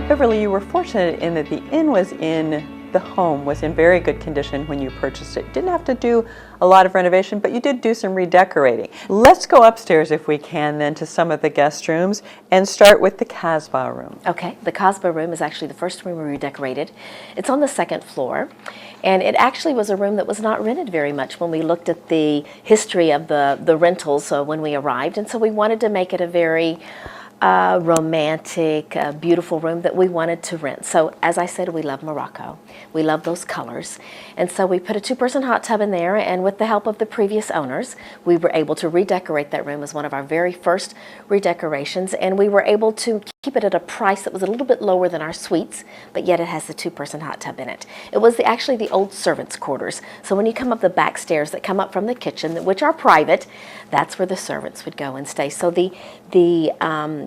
Beverly, you were fortunate in that the inn the home was in very good condition when you purchased it. Didn't have to do a lot of renovation, but you did do some redecorating. Let's go upstairs if we can then to some of the guest rooms and start with the Casbah room. Okay, the Casbah room is actually the first room we redecorated. It's on the second floor, and it actually was a room that was not rented very much when we looked at the history of the rentals when we arrived, and so we wanted to make it a very romantic, beautiful room that we wanted to rent. So as I said, we love Morocco. We love those colors. And so we put a two-person hot tub in there, and with the help of the previous owners, we were able to redecorate that room as one of our very first redecorations, and we were able to keep it at a price that was a little bit lower than our suites, but yet it has the two-person hot tub in it. It was actually the old servants' quarters. So when you come up the back stairs that come up from the kitchen, which are private, that's where the servants would go and stay. So the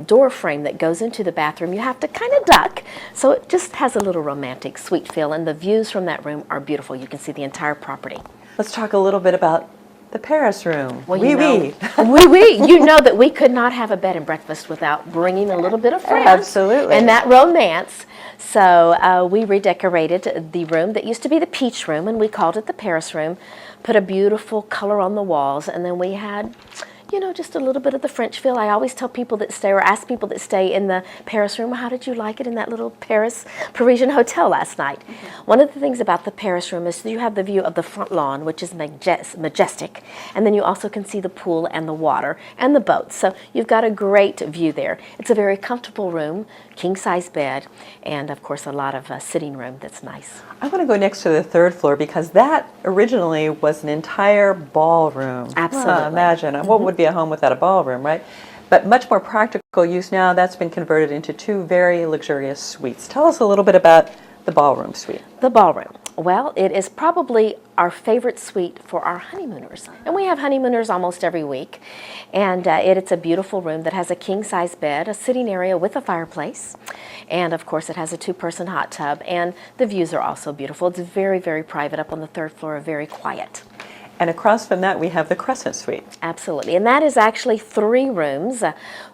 door frame that goes into the bathroom, you have to kind of duck, so it just has a little romantic, sweet feel, and the views from that room are beautiful. You can see the entire property. Let's talk a little bit about the Paris room. Well, you know that we could not have a bed and breakfast without bringing a little bit of France. Absolutely. And that romance. So we redecorated the room that used to be the peach room, and we called it the Paris room, put a beautiful color on the walls, and then we had, you know, just a little bit of the French feel. I always tell people that stay, or ask people that stay in the Paris room, how did you like it in that little Parisian hotel last night? One of the things about the Paris room is that you have the view of the front lawn, which is majestic, and then you also can see the pool and the water and the boats. So you've got a great view there. It's a very comfortable room, king-size bed, and of course a lot of sitting room that's nice. I want to go next to the third floor because that originally was an entire ballroom. Absolutely. Imagine, what would be a home without a ballroom, right? But much more practical use now, that's been converted into two very luxurious suites. Tell us a little bit about the ballroom suite. The ballroom. Well, it is probably our favorite suite for our honeymooners. And we have honeymooners almost every week. And it's a beautiful room that has a king-size bed, a sitting area with a fireplace. And of course, it has a two-person hot tub. And the views are also beautiful. It's very, very private up on the third floor, very quiet. And across from that, we have the Crescent Suite. Absolutely. And that is actually 3 rooms.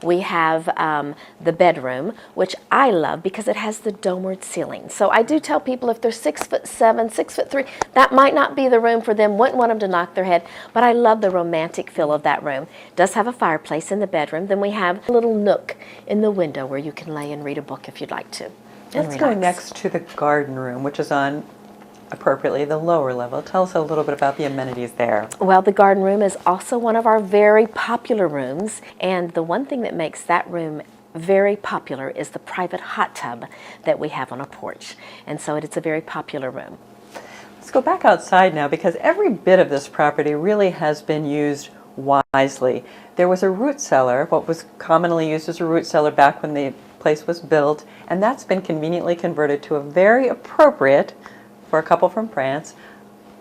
We have the bedroom, which I love because it has the domed ceiling. So I do tell people if they're 6'7", 6'3", that might not be the room for them. Wouldn't want them to knock their head. But I love the romantic feel of that room. It does have a fireplace in the bedroom. Then we have a little nook in the window where you can lay and read a book if you'd like to. Let's go next to the garden room, which is on appropriately the lower level. Tell us a little bit about the amenities there. Well, the garden room is also one of our very popular rooms, and the one thing that makes that room very popular is the private hot tub that we have on a porch, and so it's a very popular room. Let's go back outside now because every bit of this property really has been used wisely. There was a root cellar, what was commonly used as a root cellar back when the place was built, and that's been conveniently converted to a very appropriate, for a couple from France,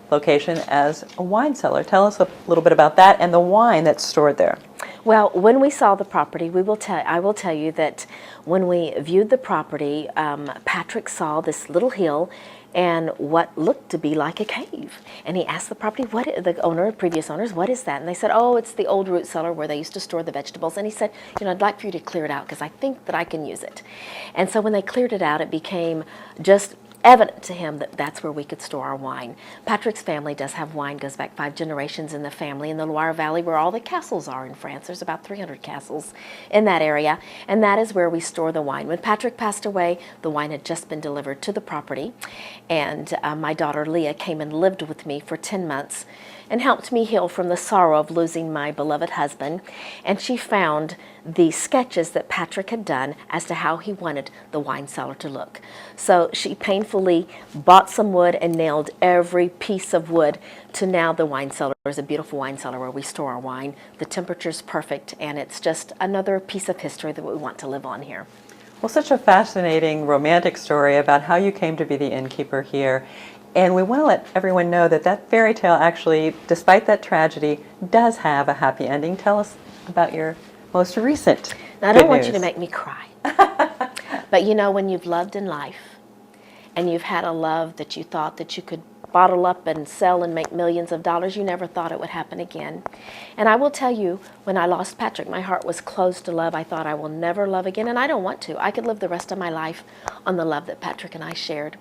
location as a wine cellar. Tell us a little bit about that and the wine that's stored there. Well, when we saw the property, I will tell you that when we viewed the property, Patrick saw this little hill and what looked to be like a cave. And he asked the property, previous owners, what is that? And they said, oh, it's the old root cellar where they used to store the vegetables. And he said, you know, I'd like for you to clear it out because I think that I can use it. And so when they cleared it out, it became just evident to him that that's where we could store our wine. Patrick's family does have wine, goes back 5 generations in the family in the Loire Valley where all the castles are in France. There's about 300 castles in that area, and that is where we store the wine. When Patrick passed away, the wine had just been delivered to the property, and my daughter Leah came and lived with me for 10 months and helped me heal from the sorrow of losing my beloved husband, and she found the sketches that Patrick had done as to how he wanted the wine cellar to look. So she painfully bought some wood and nailed every piece of wood to now the wine cellar is a beautiful wine cellar where we store our wine. The temperature's perfect, and it's just another piece of history that we want to live on here. Well, such a fascinating romantic story about how you came to be the innkeeper here. And we want to let everyone know that that fairy tale actually, despite that tragedy, does have a happy ending. Tell us about your most recent Now, I don't want you to make me cry. But you know, when you've loved in life and you've had a love that you thought that you could bottle up and sell and make millions of dollars. You never thought it would happen again. And I will tell you, when I lost Patrick, my heart was closed to love. I thought I will never love again, and I don't want to. I could live the rest of my life on the love that Patrick and I shared.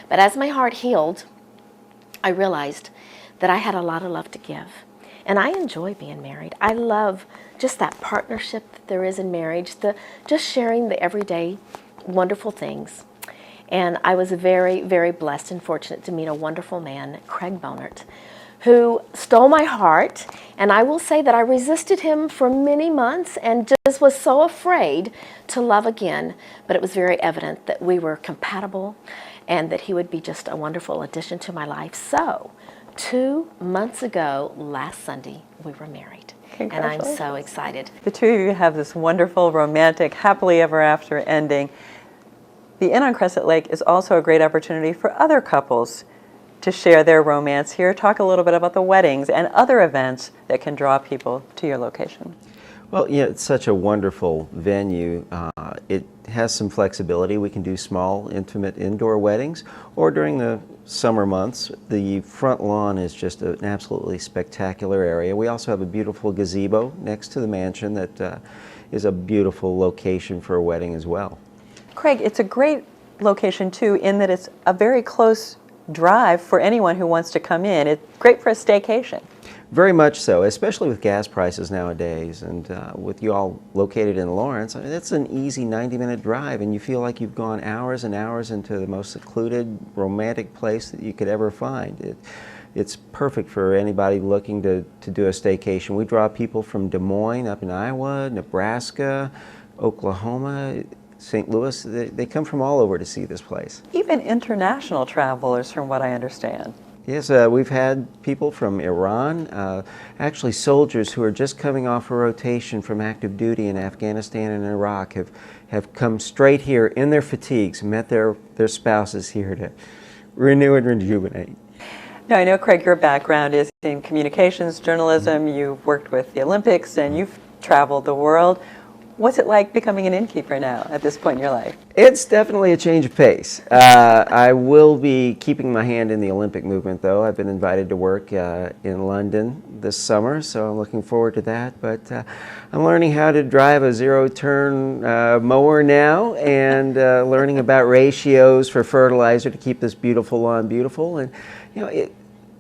But as my heart healed, I realized that I had a lot of love to give. And I enjoy being married. I love just that partnership that there is in marriage, just sharing the everyday wonderful things. And I was very, very blessed and fortunate to meet a wonderful man, Craig Bonert, who stole my heart. And I will say that I resisted him for many months and just was so afraid to love again. But it was very evident that we were compatible and that he would be just a wonderful addition to my life. So 2 months ago, last Sunday, we were married. And I'm so excited. The two of you have this wonderful, romantic, happily ever after ending. The Inn on Crescent Lake is also a great opportunity for other couples to share their romance here. Talk a little bit about the weddings and other events that can draw people to your location. Well, yeah, it's such a wonderful venue. It has some flexibility. We can do small, intimate indoor weddings, or during the summer months, the front lawn is just an absolutely spectacular area. We also have a beautiful gazebo next to the mansion that is a beautiful location for a wedding as well. Craig, it's a great location too in that it's a very close drive for anyone who wants to come in. It's great for a staycation. Very much so, especially with gas prices nowadays, and with you all located in Lawrence. I mean, that's an easy 90-minute drive, and you feel like you've gone hours and hours into the most secluded, romantic place that you could ever find. It's perfect for anybody looking to do a staycation. We draw people from Des Moines up in Iowa, Nebraska, Oklahoma, St. Louis. They come from all over to see this place. Even international travelers, from what I understand. Yes, we've had people from Iran, actually soldiers who are just coming off a rotation from active duty in Afghanistan and Iraq have come straight here in their fatigues, met their spouses here to renew and rejuvenate. Now, I know, Craig, your background is in communications, journalism. You've worked with the Olympics and you've traveled the world. What's it like becoming an innkeeper now at this point in your life? It's definitely a change of pace. I will be keeping my hand in the Olympic movement, though. I've been invited to work in London this summer, so I'm looking forward to that. But I'm learning how to drive a zero-turn mower now, and learning about ratios for fertilizer to keep this beautiful lawn beautiful. And you know,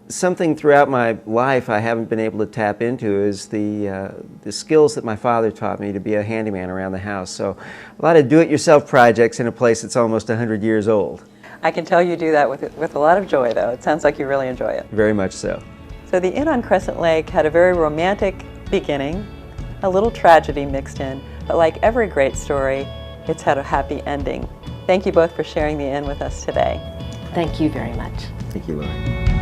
something throughout my life I haven't been able to tap into is the skills that my father taught me to be a handyman around the house. So a lot of do-it-yourself projects in a place that's almost 100 years old. I can tell you do that with a lot of joy, though. It sounds like you really enjoy it. Very much so. So the Inn on Crescent Lake had a very romantic beginning, a little tragedy mixed in, but like every great story, it's had a happy ending. Thank you both for sharing the Inn with us today. Thank you very much. Thank you, Laurie.